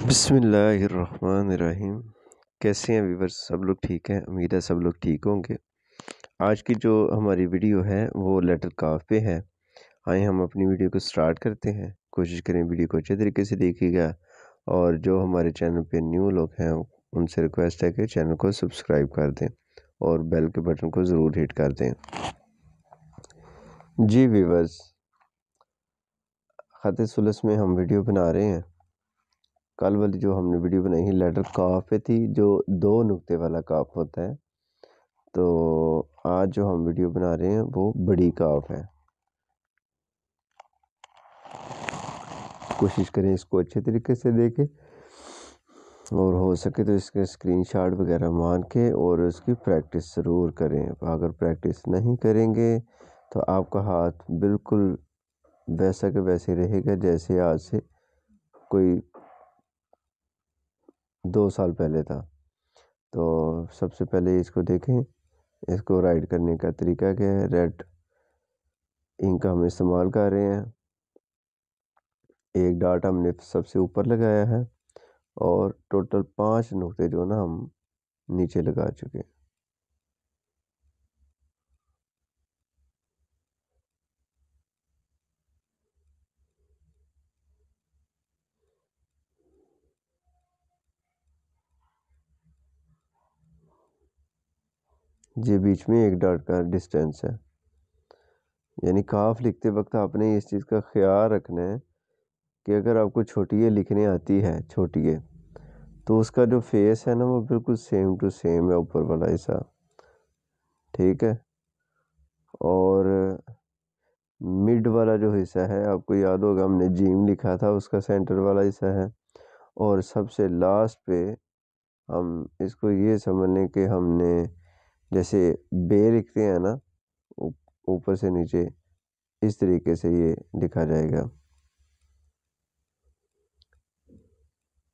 بسم اللہ الرحمن الرحیم۔ کیسے ہیں ویورز؟ سب لوگ ٹھیک ہیں؟ امید ہے سب لوگ ٹھیک ہوں گے۔ آج کی جو ہماری ویڈیو ہے وہ لیٹر کاف پہ ہے۔ آئیں ہم اپنی ویڈیو کو سٹارٹ کرتے ہیں۔ کوشش کریں ویڈیو کو اچھے طریقے سے دیکھیے گا، اور جو ہمارے چینل پہ نیو لوگ ہیں ان سے ریکویسٹ ہے کہ چینل کو سبسکرائب کر دیں اور بیل کے بٹن کو ضرور ہٹ کر دیں۔ جی ویورز، خط ثلث میں ہم ویڈیو بنا رہے ہیں۔ کل والی جو ہم نے ویڈیو بنائی ہے لیٹر کاف پہ تھی، جو 2 نقطے والا کاف ہوتا ہے۔ تو آج جو ہم ویڈیو بنا رہے ہیں وہ بڑی کاف ہے۔ کوشش کریں اس کو اچھے طریقے سے دیکھیں، اور ہو سکے تو اس کے اسکرین شاٹ وغیرہ مان کے اور اس کی پریکٹس ضرور کریں۔ اگر پریکٹس نہیں کریں گے تو آپ کا ہاتھ بالکل ویسا کہ ویسے رہے گا جیسے آج سے کوئی 2 سال پہلے تھا۔ تو سب سے پہلے اس کو دیکھیں، اس کو رائٹ کرنے کا طریقہ کیا ہے۔ ریڈ انک ہم استعمال کر رہے ہیں۔ ایک ڈاٹ ہم نے سب سے اوپر لگایا ہے، اور ٹوٹل 5 نقطے جو نا ہم نیچے لگا چکے ہیں۔ جی بیچ میں ایک ڈاٹ کا ڈسٹینس ہے، یعنی کاف لکھتے وقت آپ نے اس چیز کا خیال رکھنا ہے کہ اگر آپ کو چھوٹی اے لکھنے آتی ہے، چھوٹی اے، تو اس کا جو فیس ہے نا وہ بالکل سیم ٹو سیم ہے اوپر والا حصہ، ٹھیک ہے۔ اور مڈ والا جو حصہ ہے، آپ کو یاد ہوگا ہم نے جیم لکھا تھا، اس کا سینٹر والا حصہ ہے۔ اور سب سے لاسٹ پہ ہم اس کو یہ سمجھ لیں کہ ہم نے جیسے بے لکھتے ہیں نا اوپر سے نیچے، اس طریقے سے یہ لکھا جائے گا۔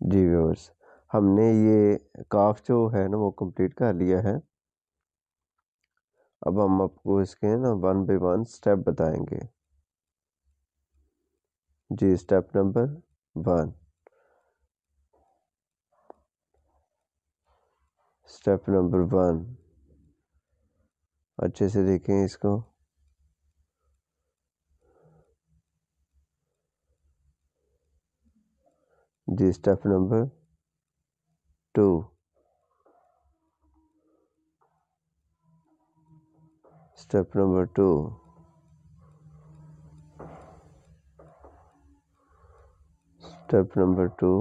جی ویورز، ہم نے یہ کاف جو ہے نا وہ کمپلیٹ کر لیا ہے۔ اب ہم آپ کو اس کے نا 1 بائی 1 سٹیپ بتائیں گے۔ جی سٹیپ نمبر 1، سٹیپ نمبر 1، اچھے سے دیکھیں اس کو۔ جی step number 2، step number 2، step number 2،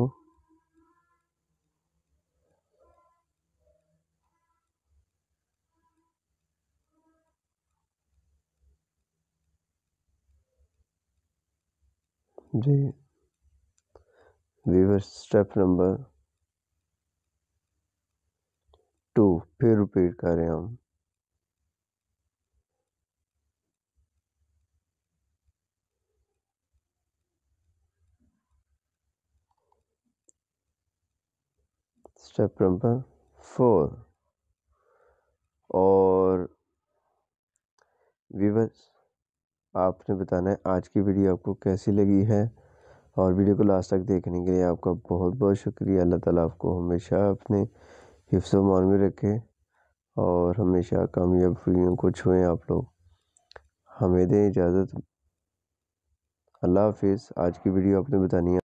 جی ویورز سٹیپ نمبر 2 پھر ریپیٹ کر رہے ہیں ہم۔ Step number 4۔ اور ویورز آپ نے بتانا ہے آج کی ویڈیو آپ کو کیسی لگی ہے، اور ویڈیو کو لاسٹ تک دیکھنے کے لیے آپ کا بہت بہت شکریہ۔ اللہ تعالیٰ آپ کو ہمیشہ اپنے حفظ و امان میں رکھے، اور ہمیشہ کامیابیوں کو چھوئیں آپ لوگ۔ ہمیں دیں اجازت، اللہ حافظ۔ آج کی ویڈیو آپ نے بتانی ہے